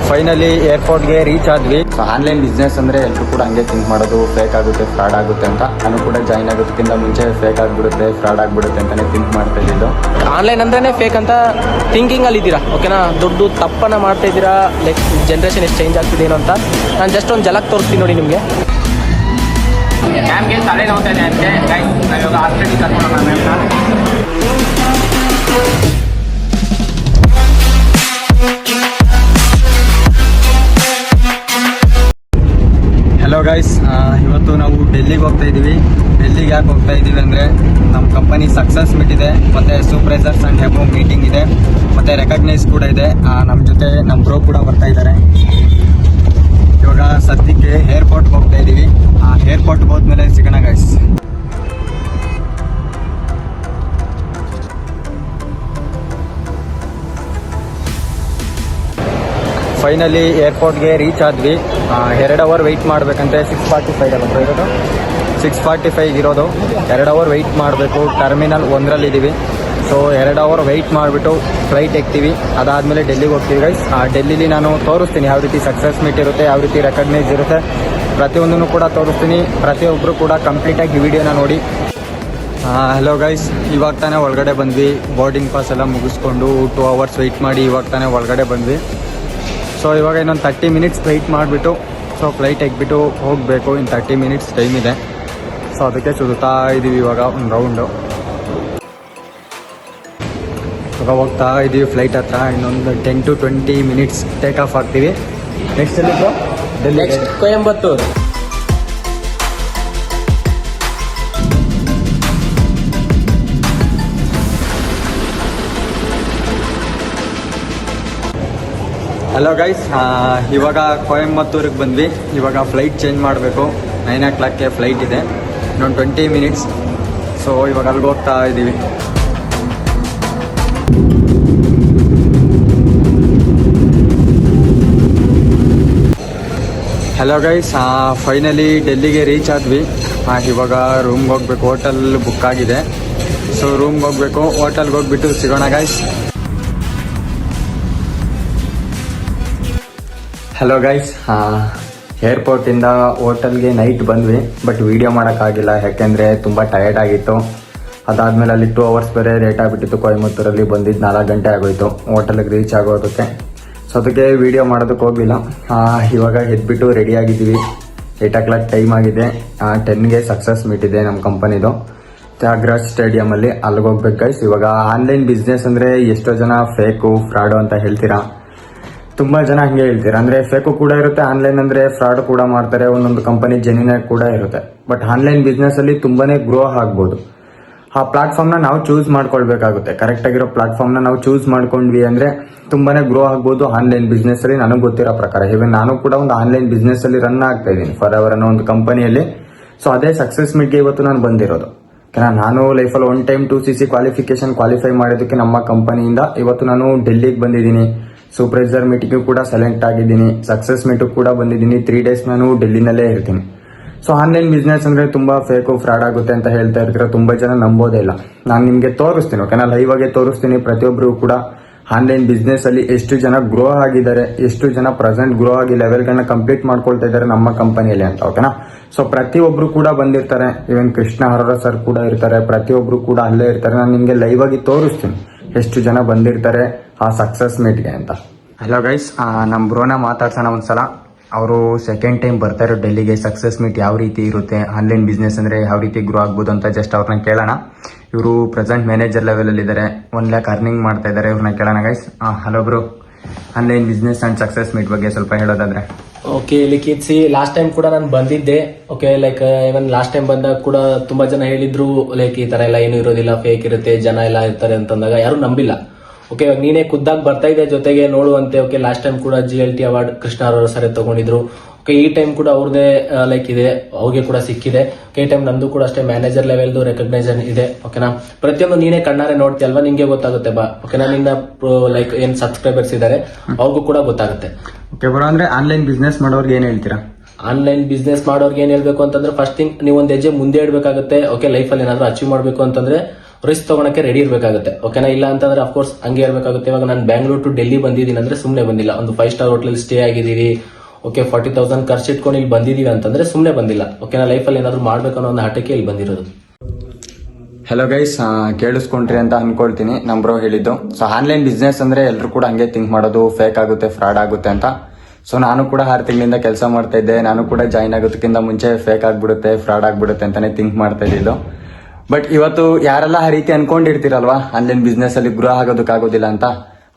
Finally ಏರ್ಪೋರ್ಟ್ಗೆ reach ಆದ್ವಿ. Online business ಅಂದರೆ ಎಲ್ಲರೂ ಕೂಡ ಹಂಗೆ ಥಿಂಕ್ ಮಾಡೋದು, ಫೇಕ್ ಆಗುತ್ತೆ, ಫ್ರಾಡ್ ಆಗುತ್ತೆ ಅಂತ. ನಾನು ಕೂಡ ಜಾಯ್ನ್ ಆಗೋದಕ್ಕಿಂತ ಮುಂಚೆ ಫೇಕ್ ಆಗಿಬಿಡುತ್ತೆ, ಫ್ರಾಡ್ ಆಗಿಬಿಡುತ್ತೆ ಅಂತಲೇ ಥಿಂಕ್ ಮಾಡ್ತಾ ಇದ್ದಿದ್ದು. ಆನ್ಲೈನ್ ಅಂದ್ರೇ ಫೇಕ್ ಅಂತ ಥಿಂಕಿಂಗಲ್ಲಿ ಇದ್ದೀರಾ, ಓಕೆನಾ? ದೊಡ್ಡ ತಪ್ಪನ್ನು ಮಾಡ್ತಾ ಇದ್ದೀರಾ. ಲೈಕ್ ಜನ್ರೇಷನ್ ಎಷ್ಟು ಚೇಂಜ್ ಆಗ್ತಿದೇನೋ ಅಂತ ನಾನು ಜಸ್ಟ್ ಒಂದು ಜಲಕ್ ತೋರಿಸ್ತೀನಿ ನೋಡಿ ನಿಮಗೆ. ಮ್ಯಾಮ್ಗೆ ತಲೆ ನೋಡ್ತಾ ಇದೆ ಅಂತೆ. ನಾವಿವಾಗ ಹಾಸ್ಪಿಟಲ್ ಕರ್ಕೊಂಡು ಮ್ಯಾಮ್ನ. ಹಲೋ ಗೈಸ್, ಇವತ್ತು ನಾವು ಡೆಲ್ಲಿಗೆ ಹೋಗ್ತಾ ಇದ್ದೀವಿ. ಡೆಲ್ಲಿಗೆ ಯಾಕೆ ಹೋಗ್ತಾ ಇದ್ದೀವಿ ಅಂದರೆ ನಮ್ಮ ಕಂಪನಿ ಸಕ್ಸಸ್ ಮೀಟ್ ಇದೆ, ಮತ್ತು ಸೂಪರ್ವೈಸರ್ಸ್ ಆ್ಯಂಡ್ ಹೆಬೋ ಮೀಟಿಂಗ್ ಇದೆ, ಮತ್ತು ರೆಕಗ್ನೈಸ್ ಕೂಡ ಇದೆ. ನಮ್ಮ ಜೊತೆ ನಮ್ಮ ಬ್ರೋ ಕೂಡ ಬರ್ತಾ ಇದ್ದಾರೆ. ಇವಾಗ ಸದ್ಯಕ್ಕೆ ಏರ್ಪೋರ್ಟ್ಗೆ ಹೋಗ್ತಾ ಇದ್ದೀವಿ. ಏರ್ಪೋರ್ಟ್ಗೆ ಹೋದ್ಮೇಲೆ ಸಿಗೋಣ ಗೈಸ್. ಫೈನಲಿ ಏರ್ಪೋರ್ಟ್ಗೆ ರೀಚ್ ಆದ್ವಿ. 2 ಅವರ್ ವೆಯ್ಟ್ ಮಾಡಬೇಕಂತೆ. 6:45 ಅಲ್ಲ ಇರೋದು, 6:45 ಇರೋದು. 2 ಅವರ್ ವೆಯ್ಟ್ ಮಾಡಬೇಕು. ಟರ್ಮಿನಲ್ 1ರಲ್ಲಿದ್ದೀವಿ. ಸೊ 2 ಅವರ್ ವೆಯ್ಟ್ ಮಾಡಿಬಿಟ್ಟು ಫ್ಲೈಟ್ ಎಕ್ತೀವಿ. ಅದಾದಮೇಲೆ ಡೆಲ್ಲಿಗೆ ಹೋಗ್ತೀವಿ ಗೈಸ್. ಡೆಲ್ಲಿಲಿ ನಾನು ತೋರಿಸ್ತೀನಿ ಯಾವ ರೀತಿ ಸಕ್ಸಸ್ ಮೀಟ್ ಇರುತ್ತೆ, ಯಾವ ರೀತಿ ರೆಕಗ್ನೈಸ್ ಇರುತ್ತೆ, ಪ್ರತಿಯೊಂದನ್ನು ಕೂಡ ತೋರಿಸ್ತೀನಿ. ಪ್ರತಿಯೊಬ್ಬರು ಕೂಡ ಕಂಪ್ಲೀಟಾಗಿ ವಿಡಿಯೋನ ನೋಡಿ. ಹಲೋ ಗೈಸ್, ಇವಾಗ ತಾನೇ ಒಳಗಡೆ ಬಂದ್ವಿ. ಬೋರ್ಡಿಂಗ್ ಪಾಸ್ ಎಲ್ಲ ಮುಗಿಸ್ಕೊಂಡು 2 ಅವರ್ಸ್ ವೆಯ್ಟ್ ಮಾಡಿ ಇವಾಗ ತಾನೇ ಒಳಗಡೆ ಬಂದ್ವಿ. ಸೊ ಇವಾಗ ಇನ್ನೊಂದು 30 ಮಿನಿಟ್ಸ್ ವೆಯ್ಟ್ ಮಾಡಿಬಿಟ್ಟು ಸೊ ಫ್ಲೈಟ್ ಎಗ್ಬಿಟ್ಟು ಹೋಗಬೇಕು. ಇನ್ನು 30 ಮಿನಿಟ್ಸ್ ಟೈಮ್ ಇದೆ. ಸೊ ಅದಕ್ಕೆ ಸುತ್ತಾ ಇದ್ದೀವಿ ಇವಾಗ ಒಂದು ರೌಂಡು. ಇವಾಗ ಹೋಗ್ತಾ ಇದ್ದೀವಿ ಫ್ಲೈಟ್ ಹತ್ರ. ಇನ್ನೊಂದು 10 to 20 ಮಿನಿಟ್ಸ್ ಟೇಕ್ ಆಫ್ ಆಗ್ತೀವಿ. ನೆಕ್ಸ್ಟ್ ಎಲ್ಲಿದ್ದು? ಡೆಲ್ಲಿ, ಕೊಯಂಬತ್ತೂರು. ಹಲೋ ಗೈಸ್, ಇವಾಗ ಕೊಯಂಬತ್ತೂರಿಗೆ ಬಂದ್ವಿ. ಇವಾಗ ಫ್ಲೈಟ್ ಚೇಂಜ್ ಮಾಡಬೇಕು. 9 o'clockಗೆ ಫ್ಲೈಟ್ ಇದೆ. ಇನ್ನೊಂದು 20 ಮಿನಿಟ್ಸ್. ಸೊ ಇವಾಗ ಅಲ್ಲಿಗೆ ಹೋಗ್ತಾ ಇದ್ದೀವಿ. ಹಲೋ ಗೈಸ್, ಫೈನಲಿ ಡೆಲ್ಲಿಗೆ ರೀಚ್ ಆದ್ವಿ. ಇವಾಗ ರೂಮ್ಗೆ ಹೋಗ್ಬೇಕು. ಹೋಟೆಲ್ ಬುಕ್ ಆಗಿದೆ. ಸೊ ರೂಮ್ಗೆ ಹೋಗ್ಬೇಕು. ಹೋಟೆಲ್ಗೆ ಹೋಗ್ಬಿಟ್ಟು ಸಿಗೋಣ ಗೈಸ್. ಹಲೋ ಗೈಸ್, ಏರ್ಪೋರ್ಟಿಂದ ಹೋಟೆಲ್ಗೆ ನೈಟ್ ಬಂದ್ವಿ. ಬಟ್ ವೀಡಿಯೋ ಮಾಡೋಕ್ಕಾಗಿಲ್ಲ, ಯಾಕೆಂದರೆ ತುಂಬ ಟಯರ್ಡ್ ಆಗಿತ್ತು. ಅದಾದಮೇಲೆ ಅಲ್ಲಿ 2 ಅವರ್ಸ್ ಬೇರೆ ಲೇಟ್ ಆಗಿಬಿಟ್ಟಿತ್ತು. ಕೊಯಂಬತ್ತೂರಲ್ಲಿ ಬಂದಿದ್ದು 4 ಗಂಟೆ ಆಗೋಯಿತು ಹೋಟೆಲ್ಗೆ ರೀಚ್ ಆಗೋದಕ್ಕೆ. ಸೊ ಅದಕ್ಕೆ ವೀಡಿಯೋ ಮಾಡೋದಕ್ಕೆ ಹೋಗಲಿಲ್ಲ. ಇವಾಗ ಎದ್ಬಿಟ್ಟು ರೆಡಿ ಆಗಿದ್ದೀವಿ. 8 o'clock ಟೈಮ್ ಆಗಿದೆ. 10ಗೆ ಸಕ್ಸಸ್ ಮೀಟ್ ಇದೆ ನಮ್ಮ ಕಂಪನಿದು, ತ್ಯಾಗರಾಜ್ ಸ್ಟೇಡಿಯಮಲ್ಲಿ. ಅಲ್ಲಿಗೆ ಹೋಗ್ಬೇಕು ಗೈಸ್. ಇವಾಗ ಆನ್ಲೈನ್ ಬಿಸ್ನೆಸ್ ಅಂದರೆ ಎಷ್ಟೋ ಜನ ಫೇಕು, ಫ್ರಾಡು ಅಂತ ಹೇಳ್ತೀರಾ. ತುಂಬ ಜನ ಹಂಗೆ ಹೇಳ್ತೀರಾ. ಅಂದರೆ ಫೇಕು ಕೂಡ ಇರುತ್ತೆ, ಆನ್ಲೈನ್ ಅಂದರೆ ಫ್ರಾಡ್ ಕೂಡ ಮಾಡ್ತಾರೆ. ಒಂದೊಂದು ಕಂಪನಿ ಜೆನ್ಯೂನ್ ಕೂಡ ಇರುತ್ತೆ. ಬಟ್ ಆನ್ಲೈನ್ ಬಿಸ್ನೆಸ್ಸಲ್ಲಿ ತುಂಬಾ ಗ್ರೋ ಆಗ್ಬೋದು. ಆ ಪ್ಲಾಟ್ಫಾರ್ಮ್ನ ನಾವು ಚೂಸ್ ಮಾಡ್ಕೊಳ್ಬೇಕಾಗುತ್ತೆ. ಕರೆಕ್ಟಾಗಿರೋ ಪ್ಲಾಟ್ಫಾರ್ಮ್ನ ನಾವು ಚೂಸ್ ಮಾಡ್ಕೊಂಡ್ವಿ ಅಂದರೆ ತುಂಬಾ ಗ್ರೋ ಆಗ್ಬೋದು ಆನ್ಲೈನ್ ಬಿಸ್ನೆಸ್ಸಲ್ಲಿ. ನನಗೆ ಗೊತ್ತಿರೋ ಪ್ರಕಾರ ಇವನ್ ನಾನು ಕೂಡ ಒಂದು ಆನ್ಲೈನ್ ಬಿಸ್ನೆಸ್ಸಲ್ಲಿ ರನ್ ಆಗ್ತಾ ಇದ್ದೀನಿ ಫಾರ್ ಎವರ್ ಅನ್ನೋ ಒಂದು ಕಂಪನಿಯಲ್ಲಿ. ಸೊ ಅದೇ ಸಕ್ಸಸ್ ಮೀಟ್ಗೆ ಇವತ್ತು ನಾನು ಬಂದಿರೋದು. ನಾನು ಲೈಫಲ್ಲಿ 1 time 2cc ಕ್ವಾಲಿಫಿಕೇಶನ್ ಕ್ವಾಲಿಫೈ ಮಾಡೋದಕ್ಕೆ ನಮ್ಮ ಕಂಪನಿಯಿಂದ ಇವತ್ತು ನಾನು ಡೆಲ್ಲಿಗೆ ಬಂದಿದ್ದೀನಿ. ಸೂಪರ್ವೈಸರ್ ಮೀಟಿಂಗು ಕೂಡ ಸೆಲೆಕ್ಟ್ ಆಗಿದ್ದೀನಿ. ಸಕ್ಸಸ್ ಮೀಟಿಗೆ ಕೂಡ ಬಂದಿದ್ದೀನಿ. 3 days ನಾನು ಡೆಲ್ಲಿನಲ್ಲೇ ಇರ್ತೀನಿ. ಸೊ ಆನ್ಲೈನ್ ಬಿಸ್ನೆಸ್ ಅಂದರೆ ತುಂಬ ಫೇಕು, ಫ್ರಾಡ್ ಆಗುತ್ತೆ ಅಂತ ಹೇಳ್ತಾ ಇರ್ತೀರ. ತುಂಬ ಜನ ನಂಬೋದೇ ಇಲ್ಲ. ನಾನು ನಿಮಗೆ ತೋರಿಸ್ತೀನಿ, ಓಕೆನಾ? ಲೈವ್ ಆಗಿ ತೋರಿಸ್ತೀನಿ. ಪ್ರತಿಯೊಬ್ಬರು ಕೂಡ ಆನ್ಲೈನ್ ಬಿಸ್ನೆಸ್ಸಲ್ಲಿ ಎಷ್ಟು ಜನ ಗ್ರೋ ಆಗಿದ್ದಾರೆ, ಎಷ್ಟು ಜನ ಪ್ರೆಸೆಂಟ್ ಗ್ರೋ ಆಗಿ ಲೆವೆಲ್ಗಳನ್ನ ಕಂಪ್ಲೀಟ್ ಮಾಡ್ಕೊಳ್ತಾ ಇದ್ದಾರೆ ನಮ್ಮ ಕಂಪನಿಯಲ್ಲಿ ಅಂತ, ಓಕೆನಾ? ಸೊ ಪ್ರತಿಯೊಬ್ಬರು ಕೂಡ ಬಂದಿರ್ತಾರೆ. ಈವನ್ ಕೃಷ್ಣ ಹರೋರ ಸರ್ ಕೂಡ ಇರ್ತಾರೆ. ಪ್ರತಿಯೊಬ್ಬರು ಕೂಡ ಅಲ್ಲೇ ಇರ್ತಾರೆ. ನಾನು ನಿಮಗೆ ಲೈವ್ ಆಗಿ ತೋರಿಸ್ತೀನಿ ಎಷ್ಟು ಜನ ಬಂದಿರ್ತಾರೆ ಆ ಸಕ್ಸಸ್ ಮೀಟ್ಗೆ ಅಂತ. ಹಲೋ ಗೈಸ್, ನಮ್ಮ ಬ್ರೋನ ಮಾತಾಡ್ಸೋಣ ಒಂದ್ಸಲ. ಅವರು ಸೆಕೆಂಡ್ ಟೈಮ್ ಬರ್ತಾರೆ ಡೆಲ್ಲಿಗೆ. ಸಕ್ಸಸ್ ಮೀಟ್ ಯಾವ ರೀತಿ ಇರುತ್ತೆ, ಆನ್ಲೈನ್ ಬಿಸ್ನೆಸ್ ಅಂದರೆ ಯಾವ ರೀತಿ ಗ್ರೋ ಆಗ್ಬೋದು ಅಂತ ಜಸ್ಟ್ ಅವ್ರನ್ನ ಕೇಳೋಣ. ಇವರು ಪ್ರೆಸೆಂಟ್ ಮ್ಯಾನೇಜರ್ ಲೆವೆಲಲ್ಲಿ ಇದ್ದಾರೆ. 1 lakh ಅರ್ನಿಂಗ್ ಮಾಡ್ತಾ ಇದ್ದಾರೆ. ಇವ್ರನ್ನ ಕೇಳೋಣ guys. Hello bro, online business and success meet ಬಗ್ಗೆ ಸ್ವಲ್ಪ ಹೇಳೋದಾದ್ರೆ. ಓಕೆ, ಲಿಖಿತ್ಸಿ ಲಾಸ್ಟ್ ಟೈಮ್ ಕೂಡ ನಾನು ಬಂದಿದ್ದೆ. Okay, like even last time ಬಂದಾಗ ಕೂಡ ತುಂಬಾ ಜನ ಹೇಳಿದ್ರು ಲೈಕ್ ಈ ತರ ಎಲ್ಲ ಏನು ಇರೋದಿಲ್ಲ, ಫೇಕ್ ಇರುತ್ತೆ, ಜನ ಎಲ್ಲ ಇರ್ತಾರೆ ಅಂತಂದಾಗ ಯಾರು ನಂಬಿಲ್ಲ. ಓಕೆ, ಇವಾಗ ನೀನೇ ಖುದ್ದಾಗಿ ಬರ್ತಾ ಇದೆ ಜೊತೆಗೆ ನೋಡುವಂತೆ. ಓಕೆ, ಲಾಸ್ಟ್ ಟೈಮ್ ಕೂಡ GLT ಅವಾರ್ಡ್ ಕೃಷ್ಣ ಅವರ ಸರಿ ತಗೊಂಡಿದ್ರು. ಓಕೆ, ಈ ಟೈಮ್ ಕೂಡ ಅವ್ರದೇ ಲೈಕ್ ಇದೆ, ಅವ್ರಿಗೆ ಕೂಡ ಸಿಕ್ಕಿದೆ. ಓಕೆ, ಈ ಟೈಮ್ ನಂದು ಕೂಡ ಅಷ್ಟೇ ಮ್ಯಾನೇಜರ್ ಲೆವೆಲ್ದು ರೆಕಗ್ನೈಸೇಷನ್ ಇದೆ. ಓಕೆನಾ? ಪ್ರತಿಯೊಂದು ನೀನೇ ಕಣ್ಣಾರೆ ನೋಡ್ತೀಯಲ್ವಾ, ನಿಂಗೆ ಗೊತ್ತಾಗುತ್ತೆ ಬಾ. ಓಕೆನಾ? ನಿನ್ನ ಲೈಕ್ ಏನ್ ಸಬ್ಸ್ಕ್ರೈಬರ್ಸ್ ಇದಾರೆ ಅವ್ರಿಗೂ ಕೂಡ ಗೊತ್ತಾಗುತ್ತೆ. ಓಕೆ ಬ್ರೋ, ಅಂದ್ರೆ ಆನ್ಲೈನ್ ಬಿಸ್ನೆಸ್ ಮಾಡೋರ್ಗೆ ಏನ್ ಹೇಳ್ತೀರಾ? ಆನ್ಲೈನ್ ಬಿಸ್ನೆಸ್ ಮಾಡೋರ್ಗೆ ಏನ್ ಹೇಳ್ಬೇಕು ಅಂತಂದ್ರೆ, ಫಸ್ಟ್ ಥಿಂಗ್ ನೀವು ಒಂದ್ ಹೆಜ್ಜೆ ಮುಂದೆ ಇಡಬೇಕಾಗುತ್ತೆ. ಓಕೆ, ಲೈಫ್ ಅಲ್ಲಿ ಏನಾದ್ರು ಅಚೀವ್ ಮಾಡ್ಬೇಕು ಅಂತಂದ್ರೆ ರಿಸ್ಕ್ ತಗೊಳಕ್ಕೆ ರೆಡಿ ಇರಬೇಕಾಗುತ್ತೆ. ಓಕೆನಾ, ಇಲ್ಲ ಅಂತಂದ್ರೆ ಅಫ್ಕೋರ್ಸ್ ಹಂಗೆ ಇರಬೇಕಾಗುತ್ತೆ. ಇವಾಗ ನಾನು ಬ್ಯಾಂಗ್ಳೂರ್ ಟು ಡೆಲ್ಲಿ ಬಂದಿದ್ದೀನಿ ಅಂದ್ರೆ ಸುಮ್ಮನೆ ಬಂದಿಲ್ಲ. ಒಂದು 5 ಸ್ಟಾರ್ ಹೋಟೆಲ್ ಸ್ಟೇ ಆಗಿದ್ದೀವಿ, ಓಕೆ 40,000 ಖರ್ಚು ಇಟ್ಕೊಂಡು ಇಲ್ಲಿ ಬಂದಿದೀವಿ ಅಂತಂದ್ರೆ ಸುಮ್ಮನೆ ಬಂದಿಲ್ಲ. ಓಕೆನಾ, ಲೈಫಲ್ಲಿ ಏನಾದ್ರು ಮಾಡ್ಬೇಕು ಅನ್ನೋ ಒಂದು ಹಠಕ್ಕೆ ಇಲ್ಲಿ ಬಂದಿರೋದು. ಹೆಲೋ ಗೈಸ್, ಕೇಳಿಸ್ಕೊಂಡ್ರಿ ಅಂತ ಅನ್ಕೊಳ್ತೀನಿ. ನಮ್ಮ ಬ್ರೋ ಹೇಳಿದ್ದು. ಸೊ ಆನ್ಲೈನ್ ಬಿಸ್ನೆಸ್ ಅಂದ್ರೆ ಎಲ್ಲರೂ ಕೂಡ ಹಂಗೆ ಥಿಂಕ್ ಮಾಡೋದು, ಫೇಕ್ ಆಗುತ್ತೆ, ಫ್ರಾಡ್ ಆಗುತ್ತೆ ಅಂತ. ಸೊ ನಾನು ಕೂಡ 6 ತಿಂಗಳಿಂದ ಕೆಲಸ ಮಾಡ್ತಾ ಇದ್ದೆ. ನಾನು ಕೂಡ ಜಾಯಿನ್ ಆಗೋದಕ್ಕಿಂತ ಮುಂಚೆ ಫೇಕ್ ಆಗ್ಬಿಡುತ್ತೆ, ಫ್ರಾಡ್ ಆಗ್ಬಿಡುತ್ತೆ ಅಂತಾನೆ ಥಿಂಕ್ ಮಾಡ್ತಾ ಇದ್ದಿದ್ದು. ಬಟ್ ಇವತ್ತು ಯಾರೆಲ್ಲ ಆ ರೀತಿ ಅನ್ಕೊಂಡಿರ್ತೀರಲ್ವಾ, ಆನ್ಲೈನ್ ಬಿಸ್ನೆಸ್ ಅಲ್ಲಿ ಗ್ರೋ ಆಗೋದಕ್ಕಾಗೋದಿಲ್ಲ ಅಂತ,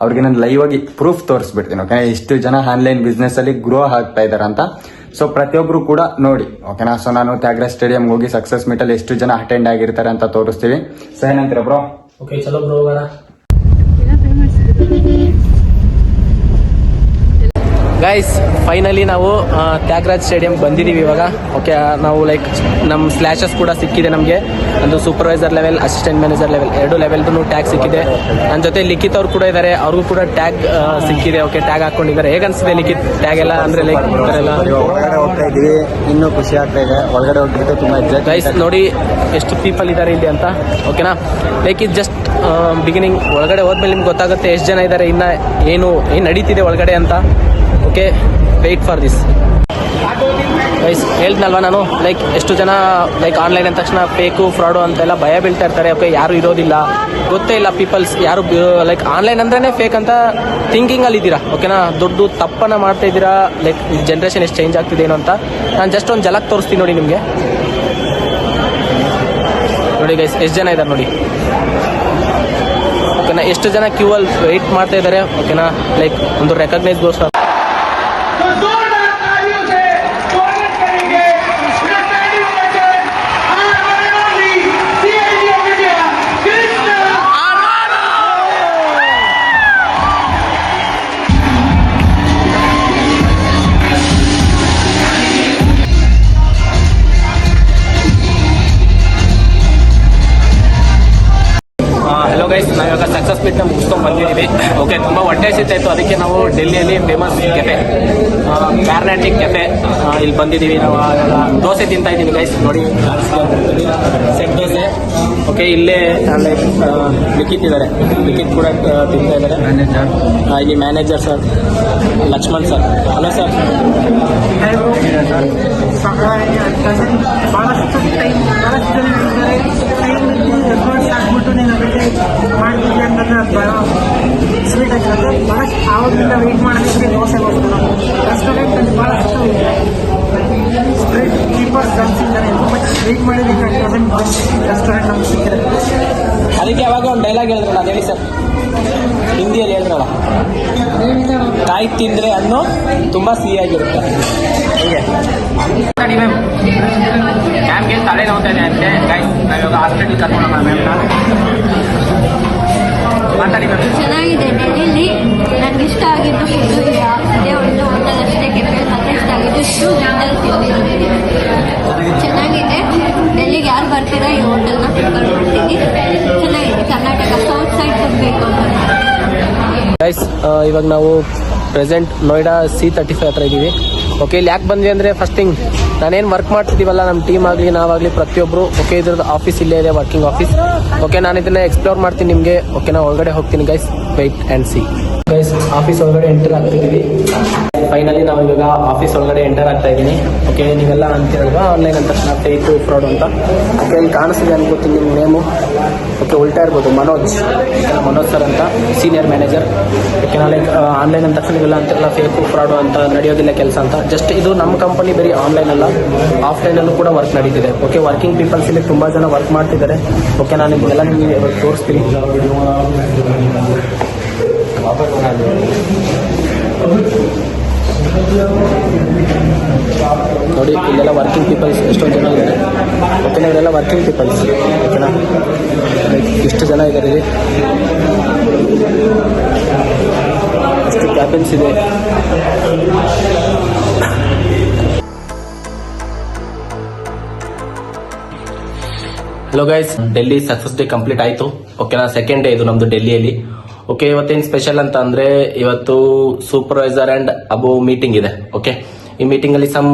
ಅವ್ರಿಗೆ ನಾನು ಲೈವ್ ಆಗಿ ಪ್ರೂಫ್ ತೋರಿಸ್ಬಿಡ್ತೀನಿ. ಓಕೆ, ಎಷ್ಟು ಜನ ಆನ್ಲೈನ್ ಬಿಸ್ನೆಸ್ ಅಲ್ಲಿ ಗ್ರೋ ಆಗ್ತಾ ಇದಾರೆ ಅಂತ. ಸೊ ಪ್ರತಿಯೊಬ್ರು ಕೂಡ ನೋಡಿ. ಓಕೆನಾ, ಸೊ ನಾನು ತ್ಯಾಗರಾಜ್ ಸ್ಟೇಡಿಯಂ ಹೋಗಿ ಸಕ್ಸಸ್ ಮೀಟ್ ಅಲ್ಲಿ ಎಷ್ಟು ಜನ ಅಟೆಂಡ್ ಆಗಿರ್ತಾರೆ ಅಂತ ತೋರಿಸ್ತೀವಿ. ಸೊ ಏನಂತೀರ ಬ್ರೋ? ಓಕೆ, ಚಲೋ ಬ್ರೋ, ಹೋಗೋಣ. ಗೈಸ್, ಫೈನಲಿ ನಾವು ತ್ಯಾಗರಾಜ್ ಸ್ಟೇಡಿಯಂ ಬಂದಿದ್ದೀವಿ ಇವಾಗ. ಓಕೆ, ನಾವು ಲೈಕ್ ನಮ್ಮ ಸ್ಲ್ಯಾಶಸ್ ಕೂಡ ಸಿಕ್ಕಿದೆ ನಮಗೆ. ಒಂದು supervisor level, assistant manager level, 2 ಲೆವೆಲ್ದು ಟ್ಯಾಗ್ ಸಿಕ್ಕಿದೆ. ನನ್ನ ಜೊತೆ ಲಿಖಿತ್ ಅವ್ರು ಕೂಡ ಇದ್ದಾರೆ, ಅವ್ರಿಗೂ ಕೂಡ ಟ್ಯಾಗ್ ಸಿಕ್ಕಿದೆ. ಓಕೆ, ಟ್ಯಾಗ್ ಹಾಕೊಂಡಿದ್ದಾರೆ. ಹೇಗೆ ಅನ್ಸಿದೆ ಲಿಖಿತ್ ಟ್ಯಾಗ್ ಎಲ್ಲ? ಅಂದ್ರೆ ಲೈಕ್ ಒಳಗಡೆ ಹೋಗ್ತಾ ಇದೀವಿ, ಇನ್ನೂ ಖುಷಿ ಆಗ್ತಾ ಇದೆ. ಒಳಗಡೆ ಹೋಗ್ಬಿಟ್ಟು ತುಂಬಾ ಗೈಸ್ ನೋಡಿ ಎಷ್ಟು ಪೀಪಲ್ ಇದ್ದಾರೆ ಇಲ್ಲಿ ಅಂತ. ಓಕೆನಾ, ಲೈಕ್ ಇದು ಜಸ್ಟ್ ಬಿಗಿನಿಂಗ್. ಒಳಗಡೆ ಹೋದ್ಮೇಲೆ ನಿಮ್ಗೆ ಗೊತ್ತಾಗುತ್ತೆ ಎಷ್ಟು ಜನ ಇದ್ದಾರೆ, ಇನ್ನ ಏನು ನಡೀತಿದೆ ಒಳಗಡೆ ಅಂತ. Okay, wait for this guys. ಹೇಳ್ದಲ್ವಾ ನಾನು, ಲೈಕ್ ಎಷ್ಟು ಜನ ಲೈಕ್ ಆನ್ಲೈನ್ ಅಂದ ತಕ್ಷಣ ಫೇಕು, ಫ್ರಾಡು ಅಂತೆಲ್ಲ ಭಯ ಬೀಳ್ತಾ ಇರ್ತಾರೆ. ಓಕೆ, ಯಾರು ಇರೋದಿಲ್ಲ, ಗೊತ್ತೇ ಇಲ್ಲ ಪೀಪಲ್ಸ್ ಯಾರು ಲೈಕ್ ಆನ್ಲೈನ್ ಅಂದ್ರೇನೆ ಫೇಕ್ ಅಂತ ಥಿಂಕಿಂಗ್ ಅಲ್ಲಿ ಇದ್ದೀರಾ. ಓಕೆನಾ, ದೊಡ್ಡ ತಪ್ಪನ್ನ ಮಾಡ್ತಾ ಇದ್ದೀರಾ. ಲೈಕ್ ಜನ್ರೇಷನ್ ಎಷ್ಟು ಚೇಂಜ್ ಆಗ್ತಿದೆ ಏನೋ ಅಂತ ನಾನು ಜಸ್ಟ್ ಒಂದು ಝಲಕ್ ತೋರಿಸ್ತೀನಿ ನೋಡಿ ನಿಮಗೆ. ನೋಡಿ ಗೈಸ್, ಎಷ್ಟು ಜನ ಇದ್ದಾರೆ ನೋಡಿ. ಓಕೆನಾ, ಎಷ್ಟು ಜನ ಕ್ಯೂ ಅಲ್ಲಿ ವೆಯ್ಟ್ ಮಾಡ್ತಾ ಇದ್ದಾರೆ. ಓಕೆನಾ, ಲೈಕ್ ಒಂದು ರೆಕಗ್ನೈಸ್ಗೋಸ್ಕರ. ಹಲೋ ಗೈಸ್, ನಾವಿವಾಗ ಸಕ್ಸಸ್ ಮೀಟ್ನ ಮುಗಿಸ್ಕೊಂಡು ಬಂದಿದ್ದೀವಿ. ಓಕೆ, ತುಂಬ ಹೊಟ್ಟೆ ಹಸಿತಾಯಿತ್ತು, ಅದಕ್ಕೆ ನಾವು ಡೆಲ್ಲಿಯಲ್ಲಿ ಫೇಮಸ್ ಕೆಫೆ, ಕಾರ್ನಾಟಿಕ್ ಕೆಫೆ, ಇಲ್ಲಿ ಬಂದಿದ್ದೀವಿ. ನಾವು ದೋಸೆ ತಿಂತಾ ಇದ್ದೀವಿ ಗೈಸ್. ನೋಡಿ, ಸೆಟ್ ದೋಸೆ. ಓಕೆ, ಇಲ್ಲೇ ಲೈಕ್ ಲಿಖಿತ್ ಇದ್ದಾರೆ, ಲಿಖಿತ್ ಕೂಡ ತಿಂತಾ ಇದ್ದಾರೆ. ಇಲ್ಲಿ manager sir Lakshman sir. Hello sir. ಭಾಳಷ್ಟು ಟೈಮ್ ಆಗ್ಬಿಟ್ಟು ನೀನು ಅದಕ್ಕೆ ಮಾಡ್ತಿದ್ದೆ ಅಂತಂದ್ರೆ ಭಾಳ ಸ್ವೀಟ್ ಆಗಿರುತ್ತೆ. ಭಾಳಷ್ಟು ಆವಾಗಿಂದ ವೆಯ್ಟ್ ಮಾಡೋದಕ್ಕೆ ದೋಸೆಗೋಸ್ಕರ ರೆಸ್ಟೋರೆಂಟಲ್ಲಿ ಭಾಳಷ್ಟು ಸ್ಟ್ರೀಟ್ ಕೀಪರ್ಸ್ ಜಾಸ್ತಿದ್ದಾರೆ. ಬಟ್ ವೆಯ್ಟ್ ಮಾಡಿದ್ದಕ್ಕೆ ರೆಸ್ಟೋರೆಂಟ್ ನಮ್ಗೆ ಸಿಕ್ಕಿದೆ. ಅದಕ್ಕೆ ಯಾವಾಗ ಒಂದು ಡೈಲಾಗ್ ಹೇಳಿದ್ರಲ್ಲ, ಅದು ಹೇಳಿ ಸರ್, ಹಿಂದಿಯಲ್ಲಿ ಹೇಳಿದ್ರಲ್ಲ, ಕಾಯಿ ತಿಂದರೆ ಹಣ್ಣು ತುಂಬ ಸಿಹಿಯಾಗಿರುತ್ತೆ. ಹೀಗೆ ಮ್ಯಾಮ್ಗೆ ತಲೆ ನೋಡ್ತಾ ಇದೆ ಅಂತೆ ಗೈಸ್. ನಾವಿವಾಗ ಹಾಸ್ಪಿಟಲ್ ಕರ್ಕೊಂಡು ಮ್ಯಾಮ್ನ ಮಾತಾಡಿ ಮ್ಯಾಮ್. ಚೆನ್ನಾಗಿದೆ. ಡೆಲ್ಲಿಲಿ ನನಗೆ ಇಷ್ಟ ಆಗಿದ್ದು ಫುಡ್ಡು ಅದೇ ಒಂದು ಹೋಟೆಲ್ ಅಷ್ಟೇ ಕೆಫೆ ಮತ್ತೆ ಇಷ್ಟ ಆಗಿದ್ದು ಇಷ್ಟು ಜಾಗದಲ್ಲಿ ತಿಂದಿದ್ದೀನಿ. ಚೆನ್ನಾಗಿದೆ. ಡೆಲ್ಲಿಗೆ ಯಾರು ಬರ್ತೀರಾ ಈ ಹೋಟೆಲ್ನ ಪ್ರಿಫರ್ ಮಾಡ್ತೀನಿ. ಚೆನ್ನಾಗಿದೆ. ಕರ್ನಾಟಕ ಸೌತ್ ಸೈಡ್ ಫುಡ್ ಬೇಕು ಅಂತ. ಗೈಸ್, ಇವಾಗ ನಾವು ಪ್ರೆಸೆಂಟ್ ನೋಯ್ಡಾ C35 ಹತ್ರ ಇದ್ದೀವಿ. ಓಕೆ, ಇಲ್ಲಿ ಯಾಕೆ ಬಂದ್ವಿ ಅಂದರೆ ಫಸ್ಟ್ ಥಿಂಗ್ ನಾನೇನು ವರ್ಕ್ ಮಾಡ್ತಿದ್ದೀವಲ್ಲ, ನಮ್ಮ ಟೀಮ್ ಆಗಲಿ ನಾವಾಗಲಿ ಪ್ರತಿಯೊಬ್ಬರು. ಓಕೆ, ಇದ್ರದ್ದು ಆಫೀಸ್ ಇಲ್ಲೇ ಇದೆ, ವರ್ಕಿಂಗ್ ಆಫೀಸ್. ಓಕೆ, ನಾನು ಇದನ್ನ ಎಕ್ಸ್ಪ್ಲೋರ್ ಮಾಡ್ತೀನಿ ನಿಮಗೆ. ಓಕೆ, ನಾವು ಒಳಗಡೆ ಹೋಗ್ತೀನಿ guys, wait and see. Guys, office ಒಳಗಡೆ ಎಂಟರ್ ಆಗ್ತಿದ್ದೀವಿ. ಫೈನಲಿ ನಾವು ಇವಾಗ ಆಫೀಸ್ ಒಳಗಡೆ ಎಂಟರ್ ಆಗ್ತಾ ಇದ್ದೀನಿ. ಓಕೆ, ನೀವೆಲ್ಲ ಅಂತೀರಲ್ವಾ ಆನ್ಲೈನ್ ಅಂತ ತಕ್ಷಣ ಫೇಕು, ಫ್ರಾಡ್ ಅಂತ. ಓಕೆ, ಇಲ್ಲಿ ಕಾಣಿಸ್ತಿದೆ ಅನ್ಕೋತೀನಿ ನಿಮ್ಮ ನೇಮು. ಓಕೆ, ಉಲ್ಟಾ ಇರ್ಬೋದು, ಮನೋಜ್ ಸರ್ ಅಂತ, ಸೀನಿಯರ್ ಮ್ಯಾನೇಜರ್. ಓಕೆ, ನಾನು ಲೈಕ್ ಆನ್ಲೈನ್ ಅಂತ ತಕ್ಷಣ ಇವೆಲ್ಲ ಅಂತೆಲ್ಲ ಫೇಕು, ಫ್ರಾಡು ಅಂತ ನಡೆಯೋದಿಲ್ಲ ಕೆಲಸ ಅಂತ. ಜಸ್ಟ್ ಇದು ನಮ್ಮ ಕಂಪನಿ ಬರೀ ಆನ್ಲೈನ್ ಅಲ್ಲ, ಆಫ್ಲೈನಲ್ಲೂ ಕೂಡ ವರ್ಕ್ ನಡೀತಿದೆ. ಓಕೆ, ವರ್ಕಿಂಗ್ ಪೀಪಲ್ಸ್ ಇಲ್ಲಿ ತುಂಬ ಜನ ವರ್ಕ್ ಮಾಡ್ತಿದ್ದಾರೆ. ಓಕೆ, ನಾನು ನಿಮಗೆಲ್ಲ ನಿಮಗೆ ತೋರಿಸ್ತೀನಿ. ನೋಡಿ, ಇಲ್ಲೆಲ್ಲ ವರ್ಕಿಂಗ್ ಪೀಪಲ್ಸ್ ಎಷ್ಟೊಂದು ಜನ ಇದ್ದಾರೆ. ಓಕೆನಾ, ಇವರೆಲ್ಲ ವರ್ಕಿಂಗ್ ಪೀಪಲ್ಸ್. ಓಕೆನಾ, ಇಷ್ಟು ಜನ ಇದ್ದಾರೆ ಇಲ್ಲಿ. ಎಷ್ಟು ಕ್ಯಾಬಿನ್ಸ್ ಇದೆ. Hello guys, Delhi success day complete ಆಯಿತು. ಓಕೆನಾ, ಸೆಕೆಂಡ್ ಡೇ ಇದು ನಮ್ಮದು ಡೆಲ್ಲಿಯಲ್ಲಿ. ಓಕೆ, ಇವತ್ತೇನು ಸ್ಪೆಷಲ್ ಅಂತ ಅಂದರೆ ಇವತ್ತು ಸೂಪರ್ವೈಸರ್ ಆ್ಯಂಡ್ ಅಬೋವ್ ಮೀಟಿಂಗ್ ಇದೆ. ಓಕೆ, ಈ ಮೀಟಿಂಗಲ್ಲಿ ಸಮ್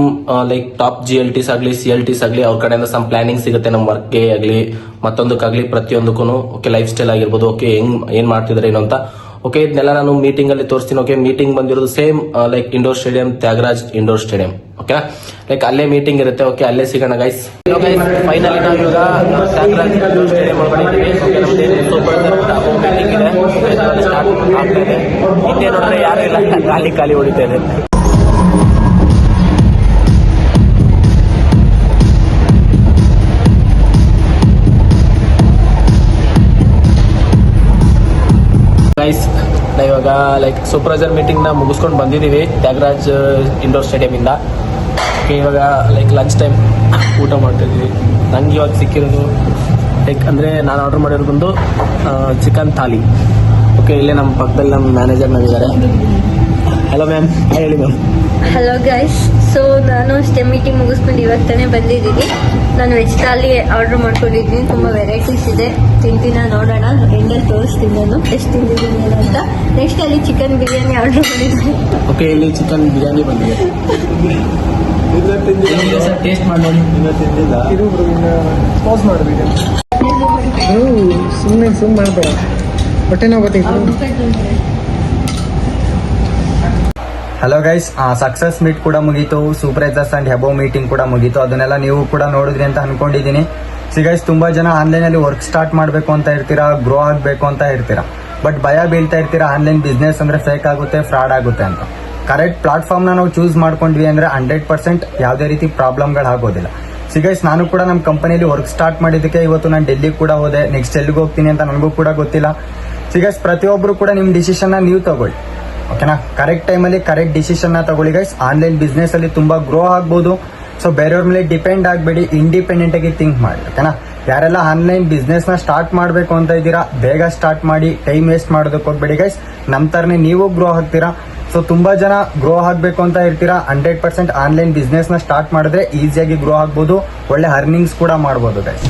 ಲೈಕ್ ಟಾಪ್ GLTs ಆಗಲಿ CLTs ಆಗಲಿ ಅವ್ರ ಕಡೆಯಿಂದ ಸಮ್ ಪ್ಲಾನಿಂಗ್ ಸಿಗುತ್ತೆ ನಮ್ಮ ವರ್ಕ್ಗೆ ಆಗಲಿ. ಮತ್ತೊಂದಕ್ಕಾಗಲಿ ಪ್ರತಿಯೊಂದಕ್ಕೂ ಓಕೆ ಲೈಫ್ ಸ್ಟೈಲ್ ಆಗಿರ್ಬೋದು ಓಕೆ ಏನ್ ಮಾಡ್ತಿದ್ದಾರೆ ಏನು ಅಂತ ಓಕೆ ಇದನ್ನೆಲ್ಲ ನಾನು ಮೀಟಿಂಗ್ ಅಲ್ಲಿ ತೋರಿಸ್ತೀನಿ. ಓಕೆ ಮೀಟಿಂಗ್ ಬಂದಿರೋದು same like indoor stadium, Thyagaraj indoor stadium. ಓಕೆನಾ, ಲೈಕ್ ಅಲ್ಲೇ ಮೀಟಿಂಗ್ ಇರುತ್ತೆ. ಓಕೆ ಅಲ್ಲೇ ಸಿಗೋಣ ಗೈಸ್. ಫೈನಲಿ ನಾವು ಇವಾಗ ತ್ಯಾಗರಾಜ್ ಇಂಡೋರ್ ಸ್ಟೇಡಿಯಂ ಒಳಗಡೆ ಇದ್ದೀವಿ. ಸೂಪರ್ ಮೀಟಿಂಗ್ ಇದೆ, ಸ್ಟಾರ್ಟ್ ಆಗ್ತಾ ಇದೆ. ಹಿಂದೆ ನೋಡಿದ್ರೆ ಯಾರು ಇಲ್ಲ, ಖಾಲಿ ಹೊಡಿತಾ ಇದೆ. ಗೈಸ್ ನಾವು ಇವಾಗ ಲೈಕ್ ಸೂಪರ್ವೈಸರ್ ಮೀಟಿಂಗ್ ನ ಮುಗಿಸ್ಕೊಂಡು ಬಂದಿದ್ದೀವಿ ತ್ಯಾಗರಾಜ್ ಇಂಡೋರ್ ಸ್ಟೇಡಿಯಂ ಇಂದ. ಓಕೆ ಇವಾಗ ಲೈಕ್ ಲಂಚ್ ಟೈಮ್ ಊಟ ಮಾಡ್ತಿದ್ದೀವಿ. ನಂಗೆ ಇವಾಗ ಸಿಕ್ಕಿರೋದು ಲೈಕ್ ಅಂದರೆ ನಾನು ಆರ್ಡರ್ ಮಾಡಿರೋದು ಬಂದು ಚಿಕನ್ ಥಾಲಿ. ಓಕೆ ಇಲ್ಲೇ ನಮ್ಮ ಪಕ್ಕದಲ್ಲಿ ನಮ್ಮ ಮ್ಯಾನೇಜರ್ ನಾವಿದ್ದಾರೆ. ಹಲೋ ಮ್ಯಾಮ್, ಹೇಳಿ ಮ್ಯಾಮ್. ಹಲೋ ಗೈಸ್, ಸೊ ನಾನು ಅಷ್ಟೇ ಮೀಟಿಂಗ್ ಮುಗಿಸ್ಕೊಂಡು ಇವಾಗ ತಾನೇ ಬಂದಿದ್ದೀನಿ. ನಾನು ವೆಜ್ ಥಾಲಿ ಆರ್ಡರ್ ಮಾಡ್ಕೊಂಡಿದ್ದೀನಿ. ತುಂಬ ವೆರೈಟೀಸ್ ಇದೆ, ತಿಂತೀನ ನೋಡೋಣ, ಎಂಡಲ್ಲಿ ತೋರಿಸ್ತೀನಿ ನಾನು ಎಷ್ಟು ತಿಂದಿದ್ದೀನಿ ಏನು ಅಂತ. ನೆಕ್ಸ್ಟ್ ಅಲ್ಲಿ ಚಿಕನ್ ಬಿರಿಯಾನಿ ಆರ್ಡರ್ ಮಾಡಿದ್ದೀನಿ. ಓಕೆ ಇಲ್ಲಿ ಚಿಕನ್ ಬಿರಿಯಾನಿ ಬಂದಿದೆ. ಸರ್ ಟೇಸ್ಟ್ ಮಾಡಿ ನೋಡಿ. ಪಾಸ್ ಮಾಡಬೇಕು. ಸುಮ್ಮನೆ ಮಾಡಬೇಡ, ಹೊಟ್ಟೆ ನೋವು ಗೊತ್ತಿತ್ತು. ಹಲೋ ಗೈಸ್, ಸಕ್ಸಸ್ ಮೀಟ್ ಕೂಡ ಮುಗೀತು, ಸೂಪರ್ವೈಸರ್ಸ್ ಅಂಡ್ ಹೆಬೋ ಮೀಟಿಂಗ್ ಕೂಡ ಮುಗೀತು. ಅದನ್ನೆಲ್ಲ ನೀವು ಕೂಡ ನೋಡಿದ್ರಿ ಅಂತ ಅನ್ಕೊಂಡಿದ್ದೀನಿ. ಗೈಸ್ ತುಂಬಾ ಜನ ಆನ್ಲೈನ್ ಅಲ್ಲಿ ವರ್ಕ್ ಸ್ಟಾರ್ಟ್ ಮಾಡಬೇಕು ಅಂತ ಇರ್ತೀರಾ, ಗ್ರೋ ಆಗಬೇಕು ಅಂತ ಇರ್ತೀರಾ, ಬಟ್ ಭಯ ಬೀಳ್ತಾ ಇರ್ತೀರಾ ಆನ್ಲೈನ್ ಬಿಸ್ನೆಸ್ ಅಂದ್ರೆ ಫೇಕ್ ಆಗುತ್ತೆ, ಫ್ರಾಡ್ ಆಗುತ್ತೆ ಅಂತ. ಕರೆಕ್ಟ್ ಪ್ಲಾಟ್ಫಾರ್ಮ್ ನ ನಾವು ಚೂಸ್ ಮಾಡ್ಕೊಂಡ್ವಿ ಅಂದ್ರೆ 100% ಯಾವುದೇ ರೀತಿ ಪ್ರಾಬ್ಲಮ್ಗಳು ಆಗೋದಿಲ್ಲ. ಗೈಸ್ ನಾನು ಕೂಡ ನಮ್ಮ ಕಂಪನಿಯಲ್ಲಿ ವರ್ಕ್ ಸ್ಟಾರ್ಟ್ ಮಾಡಿದ್ದಕ್ಕೆ ಇವತ್ತು ನಾನು ಡೆಲ್ಲಿ ಕೂಡ ಹೋದೆ. ನೆಕ್ಸ್ಟ್ ಎಲ್ಲಿಗೆ ಹೋಗ್ತೀನಿ ಅಂತ ನನಗೂ ಕೂಡ ಗೊತ್ತಿಲ್ಲ. ಗೈಸ್ ಪ್ರತಿಯೊಬ್ಬರು ಕೂಡ ನಿಮ್ಮ ಡಿಸಿಷನ್ ನೀವು ತಗೊಳ್ಳಿ. ಓಕೆನಾ, ಕರೆಕ್ಟ್ ಟೈಮಲ್ಲಿ ಕರೆಕ್ಟ್ ಡಿಸಿಷನ್ ತಗೊಳ್ಳಿ ಗೈಸ್. ಆನ್ಲೈನ್ ಬಿಸ್ನೆಸ್ ಅಲ್ಲಿ ತುಂಬಾ ಗ್ರೋ ಆಗ್ಬೋದು. ಸೊ ಬೇರೆಯವ್ರ ಮೇಲೆ ಡಿಪೆಂಡ್ ಆಗಬೇಡಿ, ಇಂಡಿಪೆಂಡೆಂಟ್ ಆಗಿ ಥಿಂಕ್ ಮಾಡಿ. ಓಕೆನಾ, ಯಾರೆಲ್ಲ ಆನ್ಲೈನ್ ಬಿಸ್ನೆಸ್ ನ ಸ್ಟಾರ್ಟ್ ಮಾಡಬೇಕು ಅಂತ ಇದ್ದೀರಾ ಬೇಗ ಸ್ಟಾರ್ಟ್ ಮಾಡಿ, ಟೈಮ್ ವೇಸ್ಟ್ ಮಾಡೋದಕ್ಕೆ ಹೋಗ್ಬೇಡಿ ಗೈಸ್. ನಮ್ಮ ತರನೇ ನೀವು ಗ್ರೋ ಆಗ್ತೀರಾ. ಸೊ ತುಂಬಾ ಜನ ಗ್ರೋ ಆಗಬೇಕು ಅಂತ ಇರ್ತೀರಾ. 100% ಆನ್ಲೈನ್ ಬಿಸ್ನೆಸ್ ನ ಸ್ಟಾರ್ಟ್ ಮಾಡಿದ್ರೆ ಈಸಿಯಾಗಿ ಗ್ರೋ ಆಗ್ಬೋದು, ಒಳ್ಳೆ ಅರ್ನಿಂಗ್ಸ್ ಕೂಡ ಮಾಡ್ಬೋದು ಗೈಸ್.